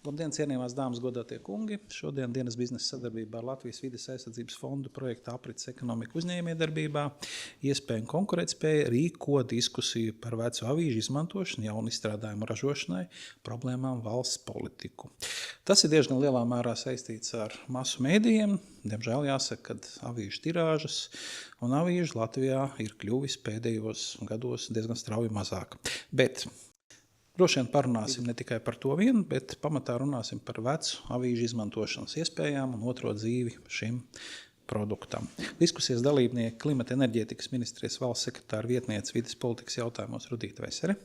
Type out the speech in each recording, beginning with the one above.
Labdien, cienījamās dāmas, godātie kungi! Šodien dienas biznesa sadarbībā ar Latvijas vides aizsardzības fondu projekta Aprits ekonomika uzņēmējdarbībā iespēja un konkurētspēja rīko diskusiju par veco avīžu izmantošanu jaunu izstrādājumu ražošanai, problēmām valsts politiku. Tas ir diezgan lielā mērā saistīts ar masu mēdījiem. Diemžēl jāsaka, ka avīžu tirāžas un avīžu Latvijā ir kļuvis pēdējos gados diezgan strauji mazāk. Bet droši vien parunāsim ne tikai par to vienu, bet pamatā runāsim par vecu avīžu izmantošanas iespējām un otro dzīvi šim produktam. Diskusijas dalībnieki Klimata enerģētikas ministrijas valsts sekretāra vietniece vides politikas jautājumos Rudīta Vesere.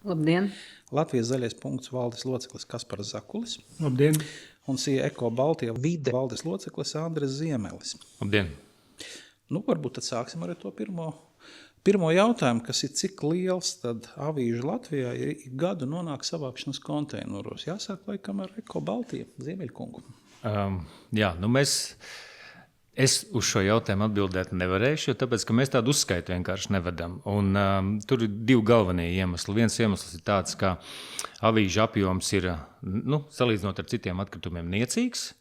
Labdien! Latvijas zaļais punkts valdes loceklis Kaspars Zakulis. Labdien! Un SIA Eko Baltija vide valdes loceklis Andris Ziemelis. Labdien! Varbūt tad sāksim ar to pirmo jautājumu, kas ir cik liels tad avīžu Latvijā ir gadu nonāk savākšanas konteineros. Jāsāk laikam ar Eko Baltiju, Ziemeļkungu. Es uz šo jautājumu atbildēt nevarēšu, tāpēc, ka mēs tādu uzskaitu vienkārši nevedam. Un, tur ir divi galvenie iemesli. Viens iemesls ir tāds, ka avīžu apjoms ir, salīdzinot ar citiem atkritumiem, niecīgs.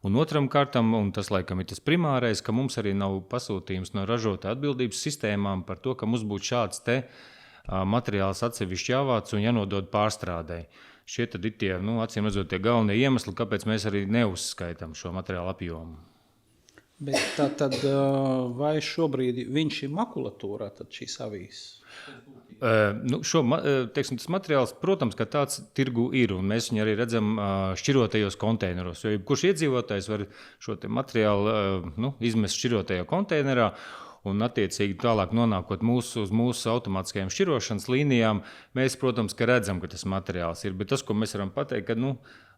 Un otram kārtam, un tas laikam ir tas primārais, ka mums arī nav pasūtījums no ražotāja atbildības sistēmām par to, ka mums būtu šāds te materiāls atsevišķi jāvāc un jānodod pārstrādei. Šie tad ir tie, acīm redzot, tie galvenie iemesli, kāpēc mēs arī neuzskaitam šo materiālu apjomu. Bet tad vai šobrīd viņš ir makulatūrā, tad šīs avīzes? Tas materiāls, protams, ka tāds tirgu ir, un mēs viņu arī redzam šķirotajos konteineros. Jo jebkurš iedzīvotājs var šo te materiālu izmest šķirotajā konteinerā, un attiecīgi tālāk nonākot uz mūsu automātiskajām šķirošanas līnijām, mēs, protams, ka redzam, ka tas materiāls ir. Bet tas, ko mēs varam pateikt, ka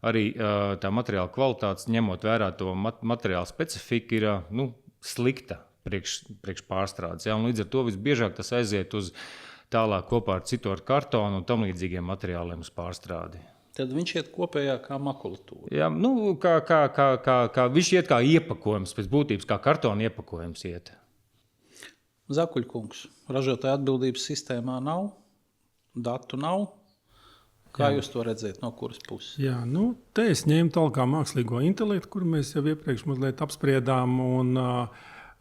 arī tā materiāla kvalitātes, ņemot vērā to materiāla specifiku, ir slikta priekš pārstrādes. Ja? Un līdz ar to visbiežāk tas aiziet uz tālāk kopā ar citu ar kartonu un tam līdzīgiem materiāliem uz pārstrādi. Tad viņš iet kopējā kā makulatūra. Jā, kā viņš iet kā iepakojums, pēc būtības kā kartona iepakojums iet. Zakuļkungs, ražotāja atbildības sistēmā nav, datu nav. Kā jūs to redzēt, no kuras puses? Jā, te es ņēmu tālāk mākslīgo intelektu, kuru mēs jau iepriekš mazliet apspriedām. Un,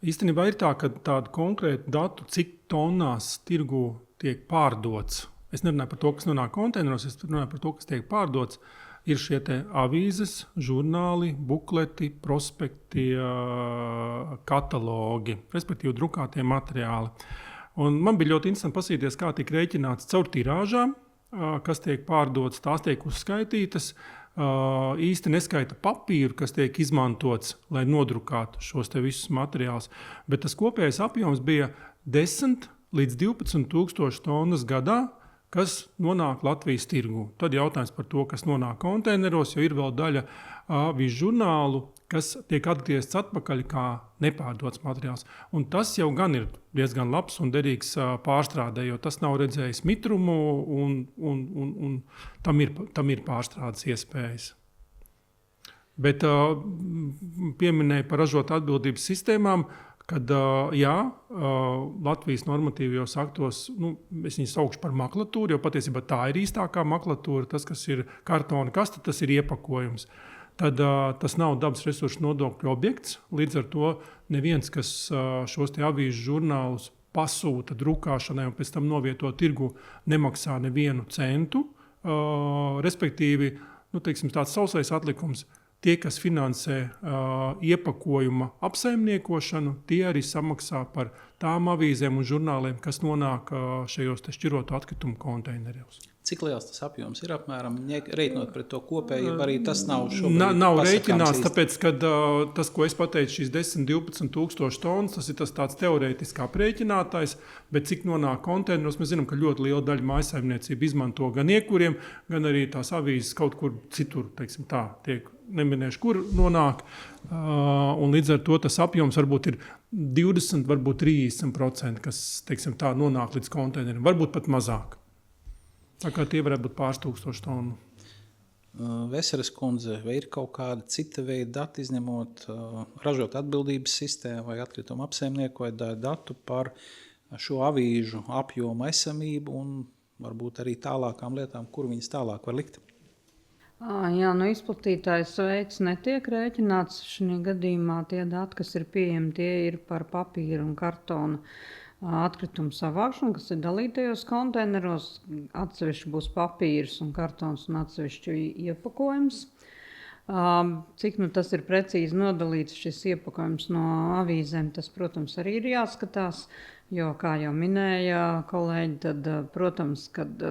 īstenībā ir tā, ka tādu konkrētu datu, cik tonnās tirgu tiek pārdots. Es nerunāju par to, kas nonāk konteineros, es runāju par to, kas tiek pārdots. Ir šie te avīzes, žurnāli, bukleti, prospekti, katalogi, respektīvi drukātie materiāli. Un man bija ļoti interesanti paskatīties, kā tiek rēķināts caur tirāžām, kas tiek pārdotas, tās tiek uzskaitītas. Īsti neskaita papīru, kas tiek izmantots, lai nodrukātu šos te visus materiālus. Bet tas kopējais apjoms bija 10 līdz 12 tūkstoši tonnas gadā, kas nonāk Latvijas tirgū. Tad jautājums par to, kas nonāk konteineros, jo ir vēl daļa avīžu žurnālu, kas tiek atgriezts atpakaļ kā nepārdots materiāls. Un tas jau gan ir diezgan labs un derīgs pārstrādē, jo tas nav redzējis mitrumu un tam ir pārstrādes iespējas. Bet pieminēju par ražotāju atbildības sistēmām, kad Latvijas normatīvajos aktos, es viņu saukšu par makulatūru, jo patiesībā tā ir īstākā makulatūra, tas, kas ir kartona kaste, tas ir iepakojums. Tad tas nav dabas resursu nodokļu objekts, līdz ar to neviens, kas šos te avīžu žurnālus pasūta drukāšanai un pēc tam novieto tirgu, nemaksā nevienu centu, respektīvi, tāds sausais atlikums. Tie, kas finansē iepakojuma apsaimniekošanu, tie arī samaksā par tām avīzēm un žurnāliem, kas nonāk šajos te šķirotu atkritumu konteineros. Cik liels tas apjoms ir apmēram, reiķinot pret to kopēju, arī tas nav šobrīd nav reiķināts, tāpēc, ka tas, ko es pateicu, šīs 10-12 tūkstoši tonnas, tas ir tas tāds teorētiski aprēķinātais, bet cik nonāk konteineros, mēs zinām, ka ļoti liela daļa mājasaimniecība izmanto gan iekuriem, gan arī tās avīzes kaut kur citur, teiksim tā, tiek neminēšu, kur nonāk, un līdz ar to tas apjoms varbūt ir 20, varbūt 30%, kas, teiksim tā, nonāk līdz konteineriem, varbūt pat mazāk. Tā kā tie varētu būt pāris tūkstoši tonu. Veseres kundze, vai ir kaut kāda cita veida dati, izņemot ražot atbildības sistēmu vai atkritumu apsaimnieku vai datu par šo avīžu apjomu esamību un varbūt arī tālākām lietām, kur viņas tālāk var likt? Jā, izplatītājs veids netiek rēķināts. Šajā gadījumā tie dati, kas ir pieejami, tie ir par papīra un kartona atkritumu savākšanu, kas ir dalītajos konteineros. Atsevišķi būs papīrs un kartons un atsevišķi iepakojums. Cik tas ir precīzi nodalīts šis iepakojums no avīzēm, tas, protams, arī ir jāskatās, jo, kā jau minēja kolēģi, tad, protams, kad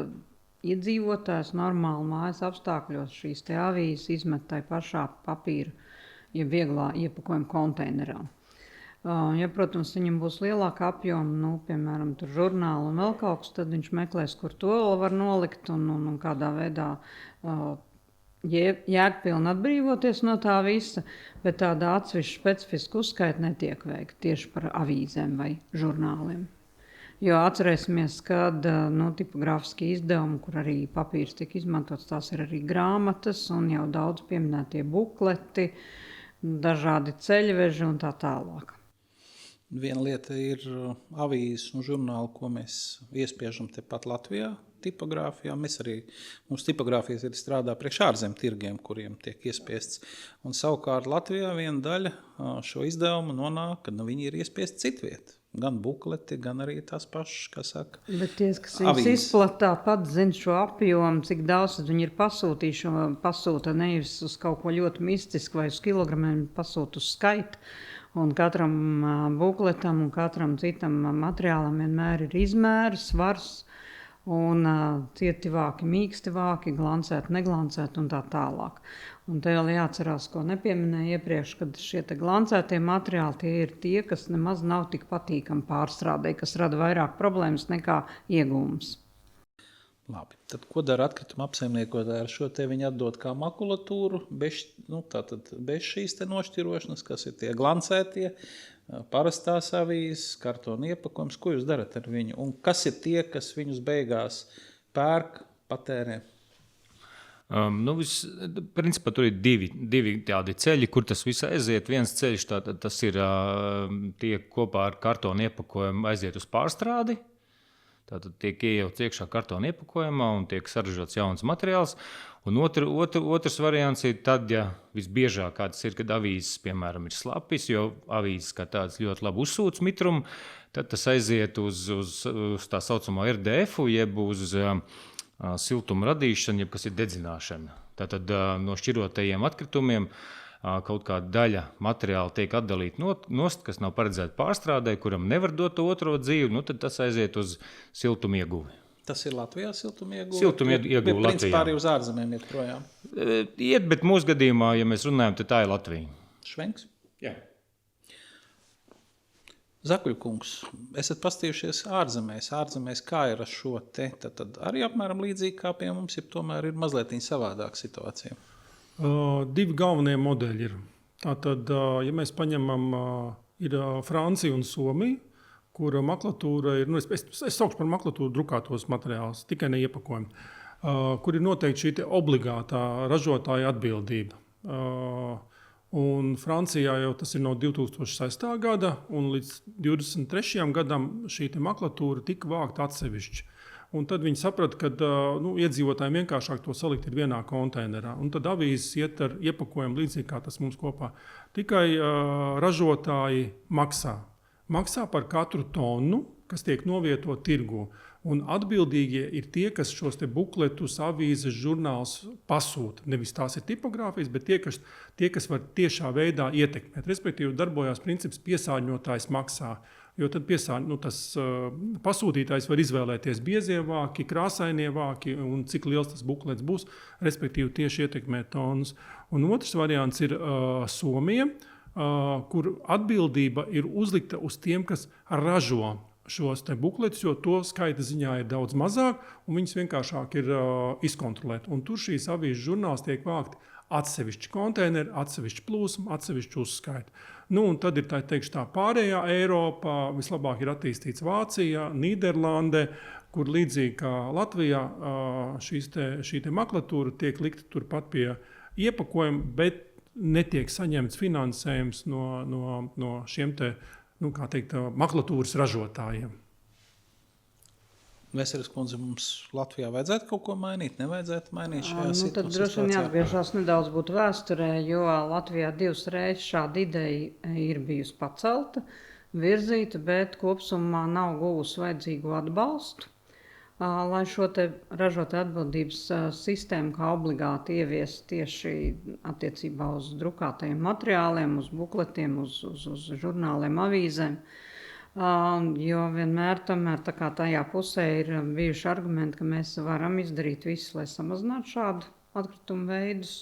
iedzīvotājs normāli mājas apstākļos šīs te avīzes izmet tai pašā papīra, ja vieglā iepakojuma konteinerā. Ja, protams, viņam būs lielāka apjoma, piemēram, tur žurnāli un vēl kaut kas, tad viņš meklēs, kur to vēl var nolikt un kādā veidā jēgpilni atbrīvoties no tā visa, bet tāda atsevišķa specifiska uzskaita netiek veikta tieši par avīzēm vai žurnāliem. Jo atcerēsimies, ka tipogrāfiskie izdevumi, kur arī papīrs tiek izmantots, tās ir arī grāmatas un jau daudz pieminētie bukleti, dažādi ceļveži un tā tālāk. Viena lieta ir avīzes un žurnāli, ko mēs iespiežam tepat Latvijā tipogrāfijā. Mums tipogrāfijas ir strādā priekš ārzem tirgiem, kuriem tiek iespiests. Un savukārt Latvijā viena daļa šo izdevumu nonāk, kad viņi ir iespiests citviet. Gan bukleti, gan arī tās pašas, kā saka, bet tie, kas viņus izplatā, pat zina šo apjomu, cik daudz viņi ir pasūtījuši, pasūta nevis uz kaut ko ļoti mistisku vai uz kilogramiem, pasūta uz skaitu. Un katram bukletam un katram citam materiālam vienmēr ir izmēri, svars un cieti vāki, mīksti vāki, glancēt, neglancēt un tā tālāk. Un te vēl jāatcerās, ko nepieminēju iepriekš, kad šie te glancētie materiāli tie ir tie, kas nemaz nav tik patīkami pārstrādē, kas rada vairāk problēmas nekā iegūmus. Labi, tad ko dara atkrituma apsaimniekotāji ar šo te? Viņi atdod kā makulatūru, bez šīs te nošķirošanas, kas ir tie glancētie, parastās avīzes, kartona iepakojums. Ko jūs darat ar viņu? Un kas ir tie, kas viņus beigās pērk, patērē? Principā tur ir divi tādi ceļi, kur tas viss aiziet. Viens ceļš tas ir tie kopā ar kartona iepakojumu aiziet uz pārstrādi. Tātad tiek iejauts iekšā kartona iepakojumā un tiek saražots jauns materiāls. Un otrs variants ir tad, ja visbiežāk kāds ir, kad avīzes, piemēram, ir slapis, jo avīzes kā tāds ļoti labi uzsūc mitrumu, tad tas aiziet uz tā saucamo RDF, jeb uz siltuma radīšanu, jeb kas ir dedzināšana. Tātad no šķirotajiem atkritumiem kaut kāda daļa materiāla tiek atdalīta nost, kas nav paredzēta pārstrādē, kuram nevar dot otro dzīvi, tad tas aiziet uz siltuma ieguvi. Tas ir Latvijā siltuma ieguve? Siltuma ieguve Latvijā. Principā arī uz ārzemēm iet projām? Iet, bet mūsu gadījumā, ja mēs runājam, tad tā ir Latvija. Švenks? Jā. Zakuļkungs, esat pastījušies ārzemēs. Ārzemēs kā ir ar šo te? Tad arī apmēram līdzīgi kā pie mums, ja tomēr ir mazliet savādāka situācija. Divi galvenie modeļi ir. Tātad, ja mēs paņemam, ir Francija un Somija, kur maklatūra ir, es saukšu par maklatūru drukātos materiālus, tikai ne iepakojumi, kur ir noteikti šī te obligātā ražotāja atbildība. Un Francijā jau tas ir no 2006. gada, un līdz 2023. gadam šī te maklatūra tika vākta atsevišķi. Un tad viņi saprata, ka iedzīvotājiem vienkāršāk to salikt ir vienā konteinerā. Un tad avīzes iet ar iepakojumu līdzīgi kā tas mums kopā. Tikai ražotāji maksā. Maksā par katru tonu, kas tiek novietot tirgū. Un atbildīgie ir tie, kas šos te bukletus, avīzes, žurnālus pasūta. Nevis tās ir tipogrāfijas, bet tie, kas var tiešā veidā ietekmēt. Respektīvi darbojās princips piesārņotājs maksā. Jo tad tas pasūtītājs var izvēlēties biezie vāki, krāsainie vāki un cik liels tas buklets būs, respektīvi tieši ietekmē tonus. Un otrs variants ir Somija, kur atbildība ir uzlikta uz tiem, kas ražo šos te bukletus, jo to skaita ziņā ir daudz mazāk un viņus vienkāršāk ir izkontrolēt. Un tur šīs avīzes žurnāls tiek vākti atsevišķi konteineri, atsevišķi plūsma, atsevišķi uzskaita. Un tad ir tā pārējā Eiropā, vislabāk ir attīstīts Vācijā, Nīderlandē, kur līdzīgi kā Latvijā šī te maklatūra tiek likta turpat pie iepakojuma, bet netiek saņemts finansējums no šiem te, maklatūras ražotājiem. Veselis kundze, mums Latvijā vajadzētu kaut ko mainīt, nevajadzētu mainīt šajā Tad droši vien jāatgriežas nedaudz būtu vēsturē, jo Latvijā 2 reizes šāda ideja ir bijusi pacelta, virzīta, bet kopsumā nav guvusi vajadzīgo atbalstu. Lai šo te ražotāju atbildības sistēmu kā obligāti ieviest tieši attiecībā uz drukātajiem materiāliem, uz bukletiem, uz žurnāliem, avīzēm. Jo vienmēr tā kā tajā pusē ir bijuši argumenti, ka mēs varam izdarīt visu, lai samazinātu šādu atkritumu veidus.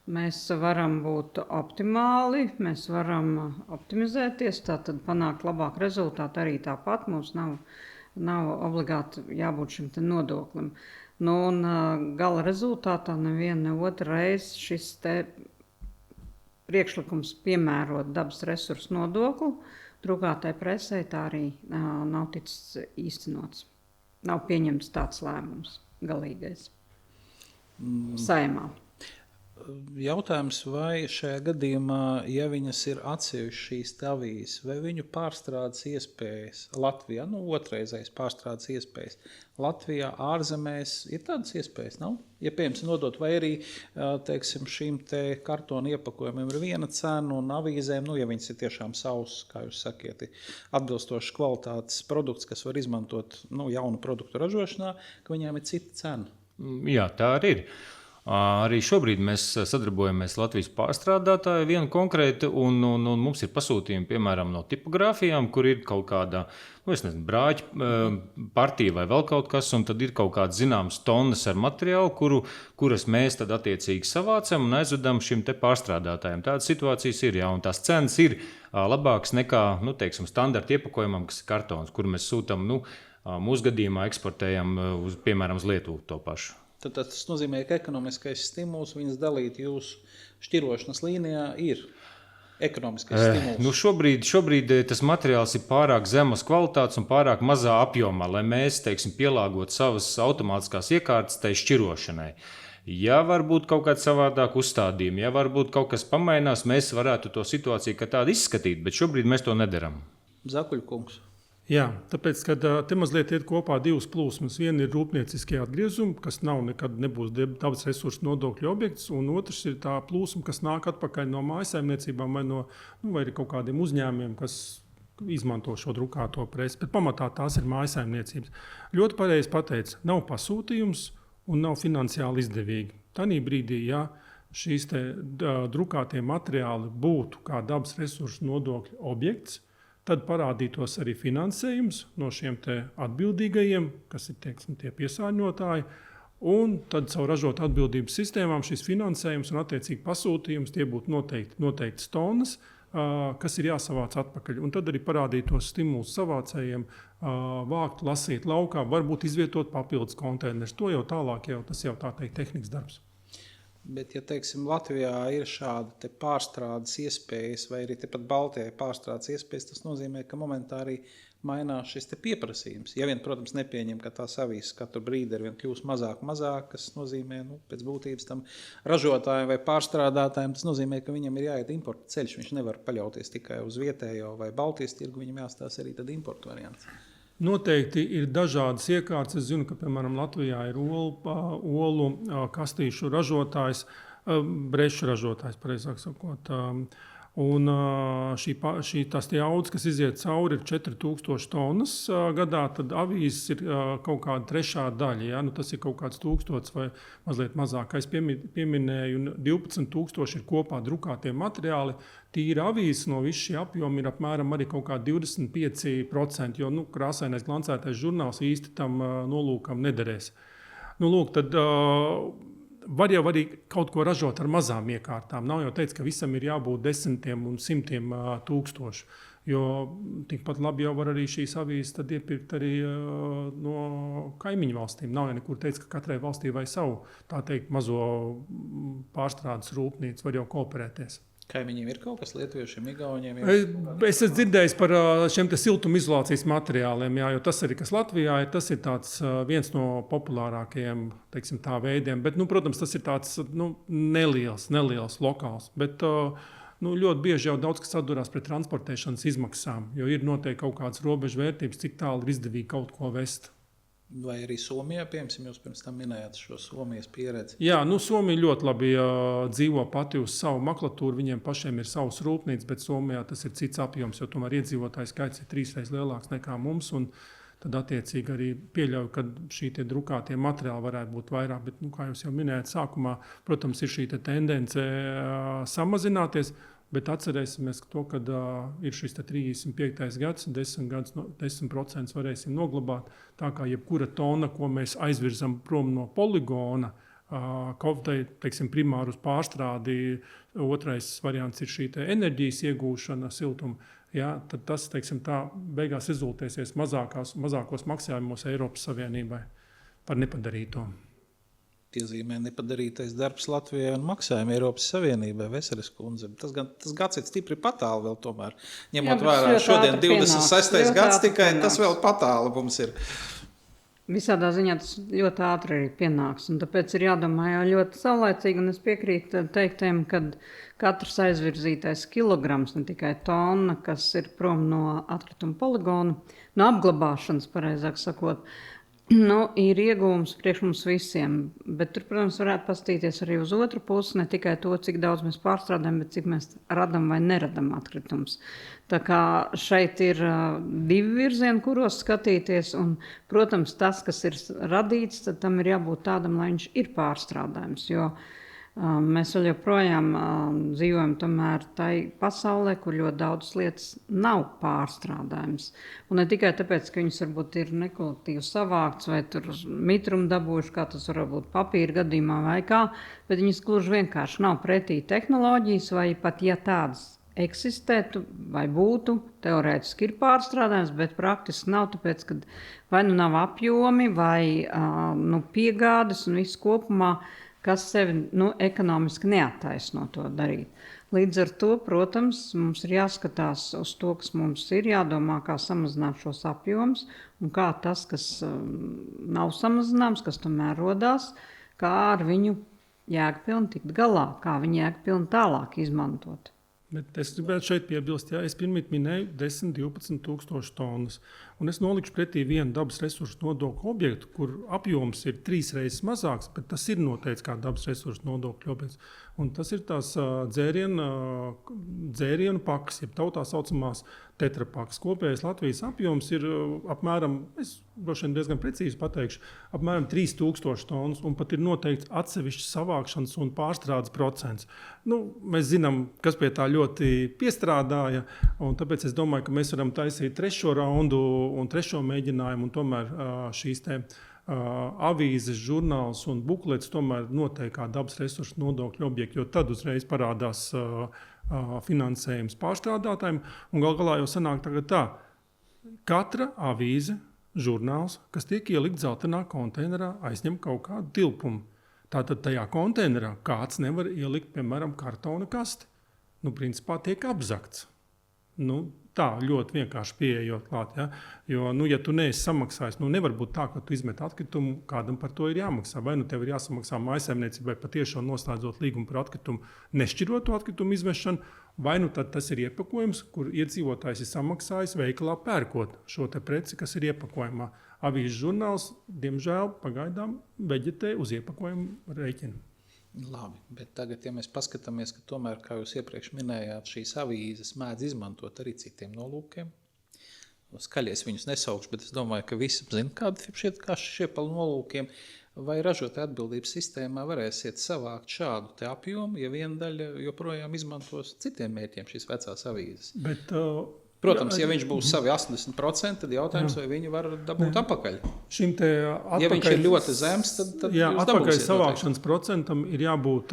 Mēs varam būt optimāli, mēs varam optimizēties, tātad panākt labāku rezultātu arī tāpat. Mums nav obligāti jābūt šim te nodoklim. Un gala rezultātā neviena ne otra reize šis te priekšlikums piemērot dabas resursu nodokli drukātai presē tā arī nav ticis īstenots. Nav pieņemts tāds lēmums galīgais Saeimā. Jautājums, vai šajā gadījumā, ja viņas ir atsevišķi šīs avīzes, vai viņu pārstrādes iespējas Latvijā, otrreizējas pārstrādes iespējas Latvijā, ārzemēs, ir tādas iespējas, nav? Ja, piemēram, nodot, vai arī, teiksim, šīm te kartona iepakojumiem ir viena cena un avīzēm, ja viņas ir tiešām savs, kā jūs sakiet, atbilstošs kvalitātes produkts, kas var izmantot jaunu produktu ražošanā, ka viņiem ir cita cena. Jā, tā arī ir. Arī šobrīd mēs sadarbojamies Latvijas pārstrādātāju vienu konkrēti, un mums ir pasūtījumi, piemēram, no tipogrāfijām, kur ir kaut kāda, brāķa partija vai vēl kaut kas, un tad ir kaut kāds zināms tonnas ar materiālu, kuras mēs tad attiecīgi savācam un aizvedam šim te pārstrādātājiem. Tādas situācijas ir, jā, un tās cenas ir labākas nekā, standarta iepakojumam, kas ir kartons, kur mēs sūtam, mūsu gadījumā eksportējam, piemēram, uz Lietuvu to pašu. Tad tas nozīmē, ka ekonomiskais stimuls viņas dalīt jūsu šķirošanas līnijā ir ekonomiskais stimuls. Šobrīd tas materiāls ir pārāk zemas kvalitātes un pārāk mazā apjomā, lai mēs, pielāgot savas automātiskās iekārtas tai šķirošanai. Ja varbūt kaut kāds savādāk uzstādījumi, ja varbūt kaut kas pamainās, mēs varētu to situāciju kā tādu izskatīt, bet šobrīd mēs to nedaram. Zakuļkungs. Jā, tāpēc, ka te mazliet ir kopā divas plūsmas. Viena ir rūpnieciskie atgriezumi, kas nekad nebūs dabas resursu nodokļu objekts, un otrs ir tā plūsma, kas nāk atpakaļ no mājasaimniecībām vai arī kaut kādiem uzņēmumiem, kas izmanto šo drukāto presi. Bet pamatā tās ir mājasaimniecības. Ļoti pareizi pateica, nav pasūtījums un nav finansiāli izdevīgi. Tanī brīdī, ja šīs drukātie materiāli būtu kā dabas resursu nodokļu objekts, tad parādītos arī finansējums no šiem atbildīgajiem, kas ir tie piesārņotāji, un tad caur ražotāju atbildības sistēmām šis finansējums un attiecīgi pasūtījums tie būtu noteikti tonnas, kas ir jāsavāc atpakaļ. Un tad arī parādītos stimuls savācējiem vākt, lasīt laukā, varbūt izvietot papildus konteinerus. To jau tālāk, tas jau tā teikt tehnikas darbs. Bet, ja Latvijā ir šāda pārstrādes iespējas, vai arī tepat Baltijā pārstrādes iespējas, tas nozīmē, ka momentā arī mainās šis pieprasījums. Ja vien, protams, nepieņem, ka tās avīzes katru brīdi ar vien kļūst mazāk, kas nozīmē, pēc būtības tam ražotājiem vai pārstrādātājiem, tas nozīmē, ka viņam ir jāiet importa ceļš. Viņš nevar paļauties tikai uz vietējo vai Baltijas tirgu, viņam jāstās arī tad importa variants. Noteikti ir dažādas iekārtas. Es zinu, ka, piemēram, Latvijā ir olu kastīšu ražotājs, brešu ražotājs, pareizāk sakot. Un tās audzes, kas iziet cauri, ir 4000 tonnas gadā, tad avīzes ir kaut kāda trešā daļa. Ja? Tas ir kaut kāds 1000 vai mazliet mazāk. Kā es pieminēju, 12,000 ir kopā drukātie materiāli. Tīri avīzes no visu šī apjoma ir apmēram arī kaut kā 25%, jo krāsainais glancētais žurnāls īsti tam nolūkam nederēs. Tad var jau arī kaut ko ražot ar mazām iekārtām. Nav jau teikts, ka visam ir jābūt desmitiem un simtiem tūkstošu. Jo tikpat labi jau var arī šīs avīzes iepirkt arī no kaimiņu valstīm. Nav jau nekur teikts, ka katrai valstī vai savu tā teikt mazo pārstrādes rūpnīcu var jau kooperēties. Kaimiņiem ir kaut kas lietuviešiem, igauņiem? Es esmu dzirdējis par šiem siltumizolācijas materiāliem, jo tas arī, kas Latvijā ir, tas ir viens no populārākajiem, teiksim, tā veidiem. Bet, protams, tas ir tāds neliels lokāls. Bet ļoti bieži jau daudz kas atdurās pret transportēšanas izmaksām, jo ir noteikti kaut kādas robežu vērtības, cik tālu ir izdevīgi kaut ko vest. Vai arī Somijā, piemēram, jūs pirms tam minējāt šo Somijas pieredzi? Jā, Somija ļoti labi dzīvo pati uz savu maklatūru. Viņiem pašiem ir savs rūpnīcas, bet Somijā tas ir cits apjoms, jo tomēr iedzīvotāju skaits ir 3 reizes lielāks nekā mums. Tad attiecīgi arī pieļauju, ka šī drukātie materiāli varētu būt vairāk. Bet, kā jūs jau minējāt, sākumā, protams, ir šī tendence samazināties. Bet atcerēsimies to, ka ir šis 35. gads, 10% varēsim noglabāt. Tā kā jebkura tona, ko mēs aizvirzam prom no poligona, Kovdai, primāri uz pārstrādi, otrais variants ir šī enerģijas iegūšana, siltuma. Ja, tad tas, beigās rezultēsies mazākos maksājumos Eiropas Savienībai par nepadarīto. Iezīmē nepadarītais darbs Latvijai un maksājumi Eiropas Savienībai, Veseles kundze. Tas gads ir stipri patāli vēl tomēr. Ņemot vērā šodien 26. gads, tikai tas vēl patāli mums ir. Visādā ziņā tas ļoti ātri arī pienāks. Un tāpēc ir jādomā jau ļoti saulaicīgi. Un es piekrītu teiktiem, ka katrs aizvirzītais kilograms, ne tikai tonna, kas ir prom no atkrituma poligona, no apglabāšanas, pareizāk sakot, ir iegūms priekš mums visiem, bet tur, protams, varētu paskatīties arī uz otru pusi, ne tikai to, cik daudz mēs pārstrādājam, bet cik mēs radam vai neradam atkritumus. Tā kā šeit ir 2 virzieni, kuros skatīties, un, protams, tas, kas ir radīts, tad tam ir jābūt tādam, lai viņš ir pārstrādājums, jo mēs vēl joprojām dzīvojam tomēr tai pasaulē, kur ļoti daudz lietas nav pārstrādājums. Un ne tikai tāpēc, ka viņas varbūt ir nekvalitatīvi savākts vai tur mitrumu dabūjuši, kā tas var būt papīra gadījumā vai kā, bet viņas gluži vienkārši nav pretī tehnoloģijas vai pat, ja tādas eksistētu vai būtu, teorētiski ir pārstrādājums, bet praktiski nav, tāpēc, ka vai nu nav apjomi vai piegādes un viss kopumā, kas sevi ekonomiski neattaisno to darīt. Līdz ar to, protams, mums ir jāskatās uz to, kas mums ir, jādomā, kā samazināt šos apjomus, un kā tas, kas nav samazināms, kas tomēr rodās, kā ar viņu jēgpilni tikt galā, kā viņu jēgpilni tālāk izmantot. Bet es gribētu šeit piebilst, ja es pirmīt minēju 10–12 tūkstoši tonnas, un es nolikšu pretī vienu dabas resursu nodokļu objektu, kur apjoms ir 3 reizes mazāks, bet tas ir noteikts kā dabas resursu nodokļu objekts. Un tas ir tās dzērienu pakas, jeb tautā saucamās tetrapakas. Kopējais Latvijas apjoms ir apmēram, es droši vien diezgan precīzi pateikšu, apmēram 3000 tonnas, un pat ir noteikts atsevišķs savākšanas un pārstrādes procents. Mēs zinām, kas pie tā ļoti piestrādāja, un tāpēc es domāju, ka mēs varam taisīt 3. raundu un 3. mēģinājumu, un tomēr šīs avīzes, žurnāls un buklets tomēr noteikti kā dabas resursu nodokļu objekti, jo tad uzreiz parādās finansējums pārstrādātājiem, un gal galā jau sanāk tagad tā. Katra avīze, žurnāls, kas tiek ielikt dzeltenā konteinerā, aizņem kaut kādu tilpumu. Tātad tajā konteinerā kāds nevar ielikt, piemēram, kartona kasti. Principā tiek apzakts. Tā ļoti vienkārši pieejot klāt. Ja? Jo, ja tu neesi samaksājis, nevar būt tā, ka tu izmet atkritumu, kādam par to ir jāmaksā. Vai tev ir jāsamaksā mājsaimniecībai patiešām noslēdzot līgumu par atkritumu, nešķiroto atkritumu izvešanu, vai tad tas ir iepakojums, kur iedzīvotājs ir samaksājis veikalā pērkot šo preci, kas ir iepakojumā. Avīzes žurnāls, diemžēl, pagaidām veģetē uz iepakojumu rēķinu. Labi, bet tagad, ja mēs paskatāmies, ka tomēr, kā jūs iepriekš minējāt, šīs avīzes mēdz izmantot arī citiem nolūkiem. Skaļies viņus nesaukšu, bet es domāju, ka visi zina, kādi šie pa nolūkiem. Vai ražotāja atbildības sistēmā varēsiet savākt šādu te apjomu, ja viena daļa joprojām izmantos citiem mērķiem šīs vecās avīzes? Protams, ja viņš būs savi 80%, tad jautājums, vai viņi var dabūt atpakaļ. Ja viņš ir ļoti zems, tad jūs atpakaļ savākšanas procentam ir jābūt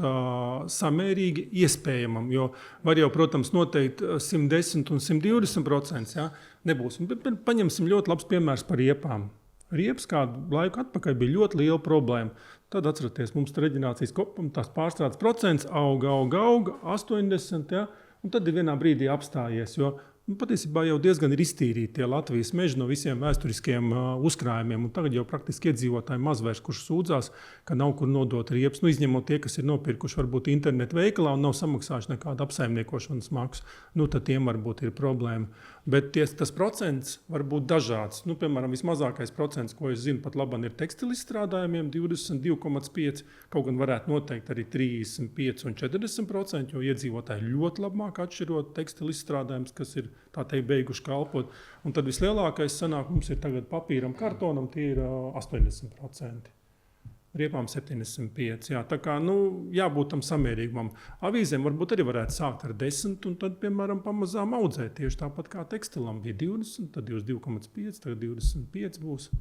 samērīgi iespējamam, jo var jau, protams, noteikt 110 un 120%. Ja? Nebūs. Bet paņemsim ļoti labs piemērs par riepām. Riepas kādu laiku atpakaļ bija ļoti liela problēma. Tad atceraties, mums reģenerācijas tās pārstrādes procents auga 80, ja? Un tad ir vienā brīdī apstājies, jo Patiesībā jau diezgan ir iztīrīti tie Latvijas meži no visiem vēsturiskiem uzkrājumiem. Tagad jau praktiski iedzīvotāji maz vairs, kurš sūdzās, ka nav kur nodot riepas. Izņemot tie, kas ir nopirkuši varbūt internetu veikalā un nav samaksājuši nekādu apsaimniekošanas maksu, tad tiem varbūt ir problēma. Bet tas procents var būt dažāds. Piemēram, vismazākais procents, ko es zinu, pat labam ir tekstilizstrādājumiem 22,5%. Kaut gan varētu noteikt arī 35 un 40%, jo iedzīvotāji ļoti labi māk atšķirot tekstilizstrādājumus, kas ir tā teikt beiguši kalpot. Un tad vislielākais sanāk mums ir tagad papīram, kartonam, tie ir 80%. Riepām 75%. Jā, tā kā jābūt tam samērīgumam. Avīzēm varbūt arī varētu sākt ar 10 un tad, piemēram, pamazām audzēt. Tieši tāpat kā tekstilam bija 20, tad 22,5, tagad 25 būs.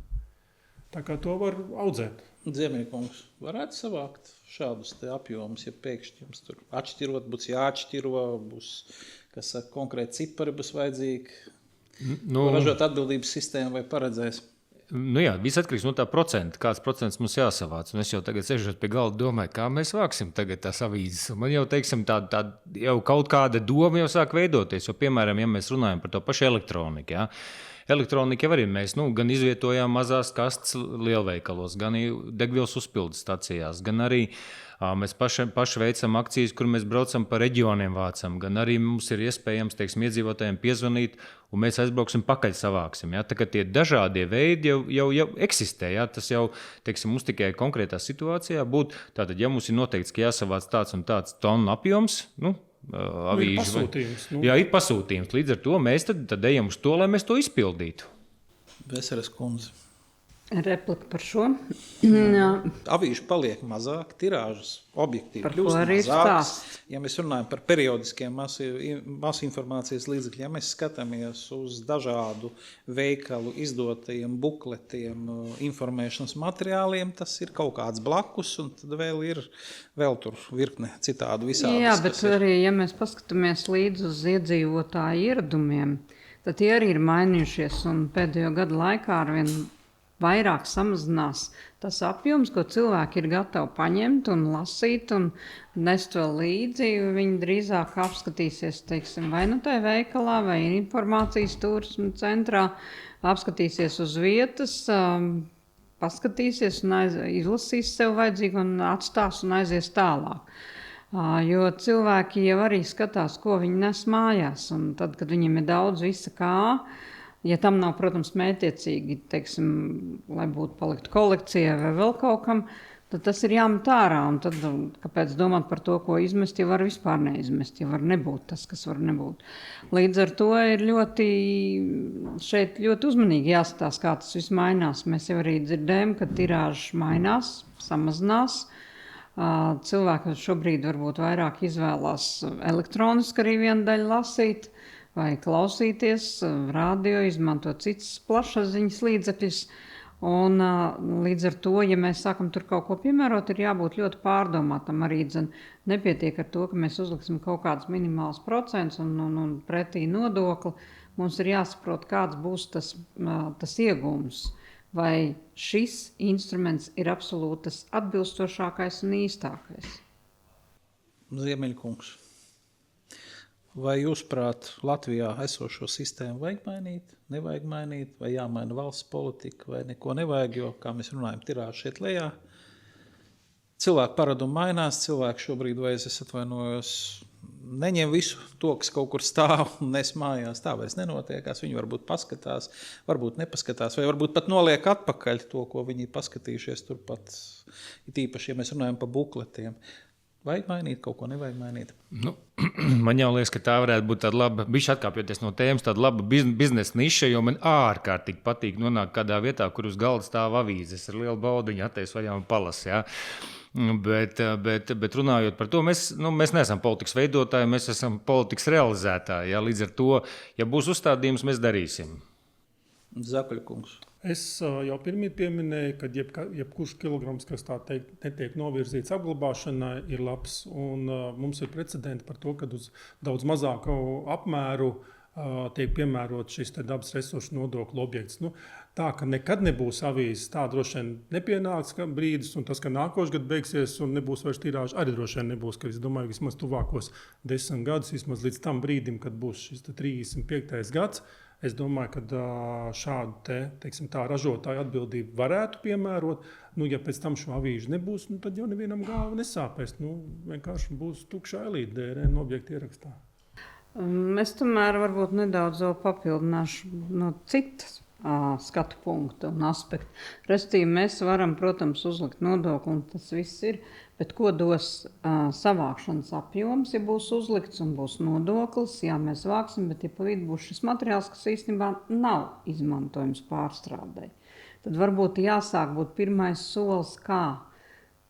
Tā kā to var audzēt. Ziemiekungs, varētu savākt šādus te apjomus, ja pēkšņi jums tur atšķirot, būs jāatšķiro, būs, kas saka, konkrēti cipari būs vajadzīgi, ražot atbildības sistēmu vai paredzēs. Jā, viss atkarīgs no tā procenta, kāds procents mums jāsavāc. Un es jau tagad sēžot pie galda domāju, kā mēs vāksim tagad tās avīzes. Un man jau, teiksim, tā jau kaut kāda doma jau sāk veidoties. Jo, piemēram, ja mēs runājam par to pašu elektroniku, jā. Elektronika jau arī mēs gan izvietojām mazās kastes lielveikalos, gan degvielas uzpildes stacijās, gan arī mēs paši veicam akcijas, kur mēs braucam pa reģioniem vācam, gan arī mums ir iespējams, teiksim, iedzīvotājiem piezvanīt, un mēs aizbrauksim pakaļ savāksim. Ja? Tā kā tie dažādie veidi jau eksistē. Ja? Tas jau, teiksim, mums tikai konkrētā situācijā būtu. Tātad, ja mums ir noteikts, ka jāsavāc tāds un tāds tonu apjoms, avīžu, ir pasūtījums. Jā, ir pasūtījums. Līdz ar to mēs tad ejam uz to, lai mēs to izpildītu. Veseres kundze. Replika par šo. Avīžu paliek mazāk, tirāžas objektīvi Par ko kļūst arī ir mazākas. stāsts. Ja mēs runājam par periodiskiem masu informācijas līdzekļiem, ja mēs skatāmies uz dažādu veikalu izdotajiem bukletiem, informēšanas materiāliem, tas ir kaut kāds blakus, un tad vēl tur virkne citādu visādas. Jā, bet arī, ja mēs paskatāmies līdz uz iedzīvotāju ieradumiem, tad tie arī ir mainījušies, un pēdējo gadu laikā arvien vairāk samazinās tas apjoms, ko cilvēki ir gatavi paņemt un lasīt un nest vēl līdzi. Viņi drīzāk apskatīsies, teiksim, vai tajā veikalā, vai informācijas turisma centrā, apskatīsies uz vietas, paskatīsies un izlasīs sev vajadzīgu un atstās un aizies tālāk. Jo cilvēki jau arī skatās, ko viņi nes mājās, un tad, kad viņiem ir daudz visa kā, ja tam nav, protams, mētiecīgi, teiksim, lai būtu paliktu kolekcijai vai vēl kaut kam, tad tas ir jāmet ārā. Un tad, kāpēc domāt par to, ko izmest, ja var vispār neizmest, ja var nebūt tas, kas var nebūt. Līdz ar to ir šeit ļoti uzmanīgi jāskatās, kā tas viss mainās. Mēs jau arī dzirdējam, ka tirāžas mainās, samazinās. Cilvēki šobrīd varbūt vairāk izvēlās elektroniski arī vienu daļu lasīt, vai klausīties, radio, izmantot citas plašsaziņas līdzekļus. Un, līdz ar to, ja mēs sākam tur kaut ko piemērot, ir jābūt ļoti pārdomātam. Arī nepietiek ar to, ka mēs uzliksim kaut kādus minimālus procentus un pretī nodokli. Mums ir jāsaprot, kāds būs tas iegūms. Vai šis instruments ir absolūtas atbilstošākais un īstākais? Ziemeļkungs. Vai jūs prāt Latvijā esošo sistēmu vajag mainīt, nevajag mainīt, vai jāmaina valsts politika, vai neko nevajag, jo, kā mēs runājam, tirāža šeit lejā. Cilvēku paradumi mainās, cilvēki šobrīd, vai es atvainojos, neņem visu to, kas kaut kur stāv un nes mājās, tā vairs nenotiekās. Viņi varbūt paskatās, varbūt nepaskatās, vai varbūt pat noliek atpakaļ to, ko viņi paskatījušies turpat, it īpaši, ja mēs runājam par bukletiem. Vajag mainīt, kaut ko nevajag mainīt? Man jau liekas, ka tā varētu būt tāda laba, bišķi atkāpjoties no tēmas, tāda laba biznesa niša, jo man ārkārtīgi patīk nonākt kādā vietā, kur uz galda stāv avīzes ar lielu baudiņu, attais vaļā un palas, jā. Bet runājot par to, mēs neesam politikas veidotāji, mēs esam politikas realizētāji, jā. Līdz ar to, ja būs uzstādījums, mēs darīsim. Zakaļkungs. Es jau pirmie pieminēju, ka jebkurš kilograms, kas tā teikt, netiek novirzīts apglabāšanai, ir labs. Un mums ir precedenti par to, ka uz daudz mazāku apmēru tiek piemērots šis dabas resursu nodokļu objekts. Tā, ka nekad nebūs avīzes, tā droši vien nepienāks brīdis, un tas, ka nākošais gads beigsies un nebūs vairs tirāža, arī droši vien nebūs, ka es domāju, vismaz tuvākos 10 gadus, vismaz līdz tam brīdim, kad būs šis 35. gads, es domāju, ka šādu teiksim, tā ražotāju atbildību varētu piemērot. Ja pēc tam šo avīžu nebūs, tad jau nevienam galva nesāpēs. Vienkārši būs tukša ailīte DRN objekta ierakstā. Es tomēr varbūt nedaudz vēl papildināšu no citas skatu punktu un aspektu. Restīvi mēs varam, protams, uzlikt nodokli, un tas viss ir, bet ko dos savākšanas apjoms, ja būs uzlikts un būs nodoklis, jā, mēs vāksim, bet ja pa vidu būs šis materiāls, kas īstenībā nav izmantojums pārstrādē. Tad varbūt jāsāk būt pirmais solis, kā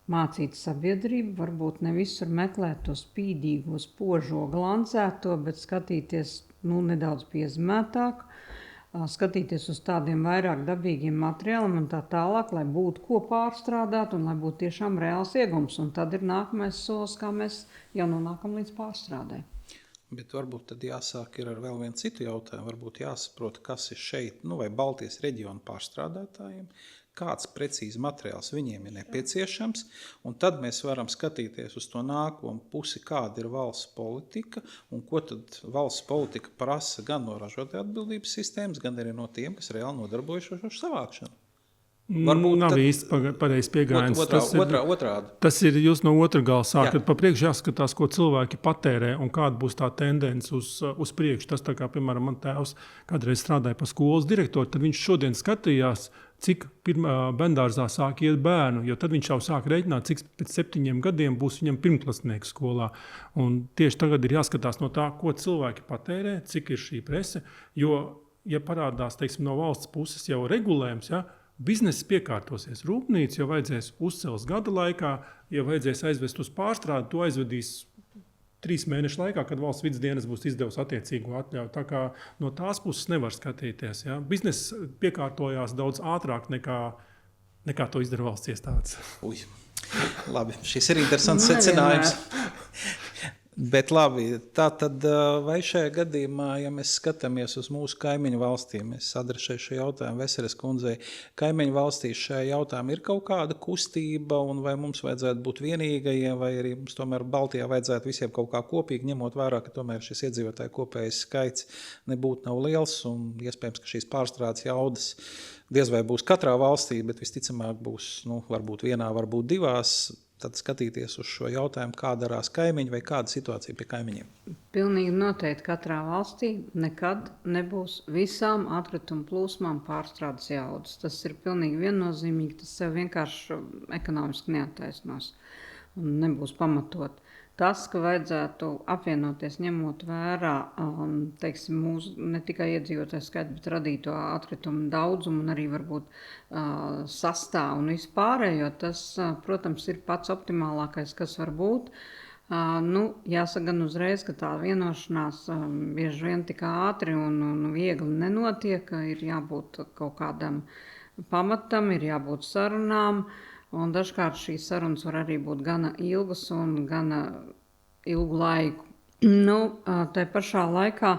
mācīt sabiedrību, varbūt ne visur meklēt to spīdīgo, spožo, glancēto, bet skatīties nedaudz piezmētāk, skatīties uz tādiem vairāk dabīgiem materiāliem un tā tālāk, lai būtu ko pārstrādāt un lai būtu tiešām reāls iegums. Un tad ir nākamais solis, kā mēs jau nonākam līdz pārstrādē. Bet varbūt tad jāsāk ar vēl vienu citu jautājumu. Varbūt jāsaprot, kas ir šeit, vai Baltijas reģiona pārstrādātājiem, kāds precīzi materiāls viņiem ir nepieciešams, un tad mēs varam skatīties uz to nākamo pusi, kāda ir valsts politika, un ko tad valsts politika prasa gan no ražotāju atbildības sistēmas, gan arī no tiem, kas reāli nodarbojušies ar savākšanu. Varbūt nav īsti pareizi pieejams. Otrādi. Tas ir jūs no otra gala sākat. Pa priekšu jāskatās, ko cilvēki patērē un kāda būs tā tendence uz priekšu. Tas tā kā, piemēram, man tēvs kādreiz strādāja par skolas direktoru, tad viņš šodien skatījās, cik bērndārzā sāk iet bērnu, jo tad viņš jau sāk rēķināt, cik pēc 7 gadiem būs viņam pirmklasnieks skolā. Un tieši tagad ir jāskatās no tā, ko cilvēki patērē, cik ir šī prese, jo, ja parādās, teiksim, no valsts puses jau regulējums, bizness piekārtosies. Rūpnīca jau vajadzēs uzcels gada laikā, ja vajadzēs aizvest uz pārstrādi, to aizvedīs 3 mēnešu laikā, kad valsts vides dienas būs izdevusi attiecīgo atļauju. Tā kā no tās puses nevar skatīties. Bizness piekārtojās daudz ātrāk nekā to izdara valsts iestādes. Labi, šis ir interesants secinājums. Bet labi, tātad vai šajā gadījumā, ja mēs skatāmies uz mūsu kaimiņu valstīm, es adresēšu šo jautājumu Veseres kundzei, kaimiņu valstīs šajā jautājumā ir kaut kāda kustība, un vai mums vajadzētu būt vienīgajiem, vai arī mums tomēr Baltijā vajadzētu visiem kaut kā kopīgi, ņemot vērā, ka tomēr šis iedzīvotāju kopējais skaits nebūtu nav liels, un iespējams, ka šīs pārstrādes jaudas diez vai būs katrā valstī, bet visticamāk būs, varbūt vienā, varbūt divās. Tad skatīties uz šo jautājumu, kā darās kaimiņi vai kāda situācija pie kaimiņiem. Pilnīgi noteikti katrā valstī nekad nebūs visām atkritumu plūsmām pārstrādes jaudas. Tas ir pilnīgi viennozīmīgi, tas sev vienkārši ekonomiski neattaisnos un nebūs pamatot. Tas, ka vajadzētu apvienoties, ņemot vērā mūsu ne tikai iedzīvotāju skaitu, bet radīto atkritumu daudzumu un arī varbūt sastāvu un vispārējo, tas, protams, ir pats optimālākais, kas var būt. Jāsaka gan uzreiz, ka tā vienošanās bieži vien tik ātri un viegli nenotiek, ir jābūt kaut kādam pamatam, ir jābūt sarunām. Un dažkārt šīs sarunas var arī būt gana ilgas un gana ilgu laiku. Tā pašā laikā,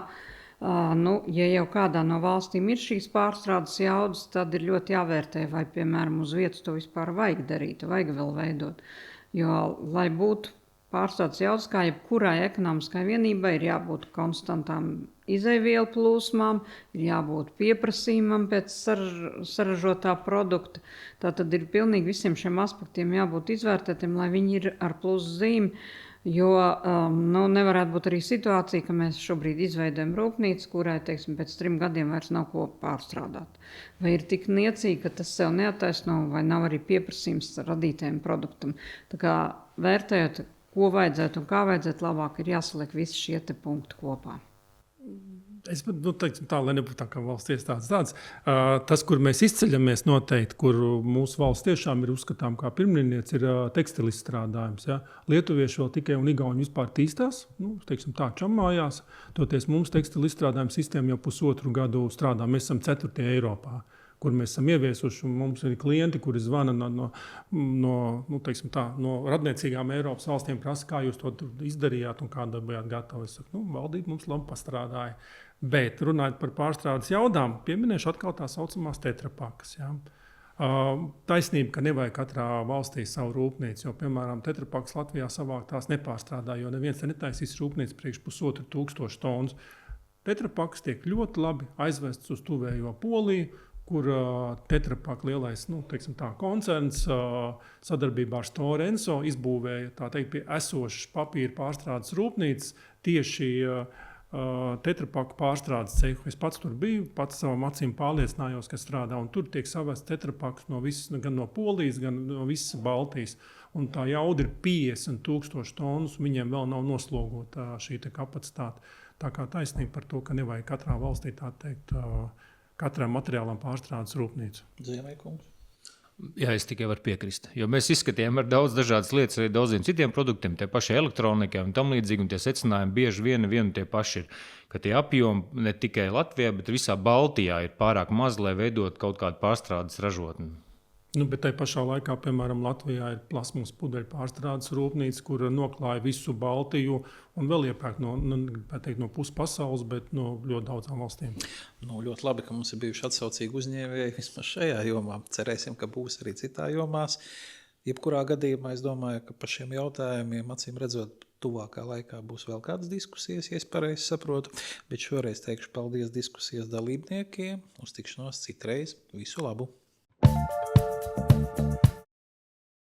ja jau kādā no valstīm ir šīs pārstrādes jaudas, tad ir ļoti jāvērtē, vai, piemēram, uz vietas to vispār vajag darīt, vajag vēl veidot. Jo, lai būtu pārstrādes jaudas, kā jebkurai ekonomiskai vienībai, ir jābūt konstantām izejvielu plūsmām, ir jābūt pieprasījumam pēc saražotā produkta. Tātad ir pilnīgi visiem šiem aspektiem jābūt izvērtētiem, lai viņi ir ar plusu zīmi, jo nevarētu būt arī situācija, ka mēs šobrīd izveidojam rūpnīcu, kurai, pēc 3 gadiem vairs nav ko pārstrādāt. Vai ir tik niecīgi, ka tas sev neattaisno, vai nav arī pieprasījums radītajam produktam. Tā kā vērtējot, ko vajadzētu un kā vajadzētu, labāk ir jāsaliek visi šie punkti kopā. Es teiktu tā, lai nebūtu tā kā valsts iestādes tāds. Tas, kur mēs izceļamies noteikti, kur mūsu valsts tiešām ir uzskatām kā pirmrindniece, ir tekstilizstrādājums. Lietuvieši vēl tikai un igauni vispār tīstās, čamājās. Toties mums tekstilizstrādājuma sistēma jau 1,5 gadu strādā. Mēs esam 4. Eiropā, kur mēs esam ieviesuši. Mums ir klienti, kuri zvana no radniecīgām Eiropas valstīm, prasa, kā jūs to izdarījāt un kādā bijāt gatavi. Es saku, valdība mums labi pastrādāja. Bet runājot par pārstrādes jaudām, pieminēšu atkal tā saucamās tetrapakas. Ja? Taisnība, ka nevajag katrā valstī savu rūpnīcu, jo, piemēram, tetrapakas Latvijā savāk tās nepārstrādā, jo neviens te netaisīs rūpnīcu priekš 1500 tonnas. Tetrapakas tiek ļoti labi aizvests uz tuvējo Poliju, kur tetrapaka lielais koncerns sadarbībā ar Store Enso izbūvēja pie esošas papīra pārstrādes rūpnīcas tieši tetrapaku pārstrādes cehu. Es pats tur biju, pats savām acīm pārliecinājos, ka strādā. Un tur tiek savests tetrapakas gan no Polijas, gan no visas Baltijas. Un tā jauda ir 50,000 tonnas, un viņiem vēl nav noslogota šī kapacitāte. Tā kā taisnība par to, ka nevajag katrā valstī katram materiālam pārstrādes rūpnīcu. Ziemēkungs. Jā, es tikai varu piekrist. Jo mēs izskatījām ar daudz dažādas lietas, arī daudziem citiem produktiem, tie paši elektronikai un tam līdzīgi, un tie secinājumi bieži vien tie paši ir, ka tie apjomi ne tikai Latvijā, bet visā Baltijā ir pārāk maz, lai veidot kaut kādu pārstrādes ražotni. Bet tai pašā laikā, piemēram, Latvijā ir plasmas pudeļu pārstrādes rūpnīca, kur noklāja visu Baltiju un vēl iepērk no puses pasaules, bet no ļoti daudzām valstīm. Ļoti labi, ka mums ir bijuši atsaucīgi uzņēmēji vismaz šajā jomā. Cerēsim, ka būs arī citā jomās. Jebkurā gadījumā es domāju, ka par šiem jautājumiem, acīm redzot, tuvākā laikā būs vēl kādas diskusijas, ja es pareizi saprotu. Bet šoreiz teikšu paldies diskusijas dalībniekiem. Uz tikšanos citreiz. Visu labu!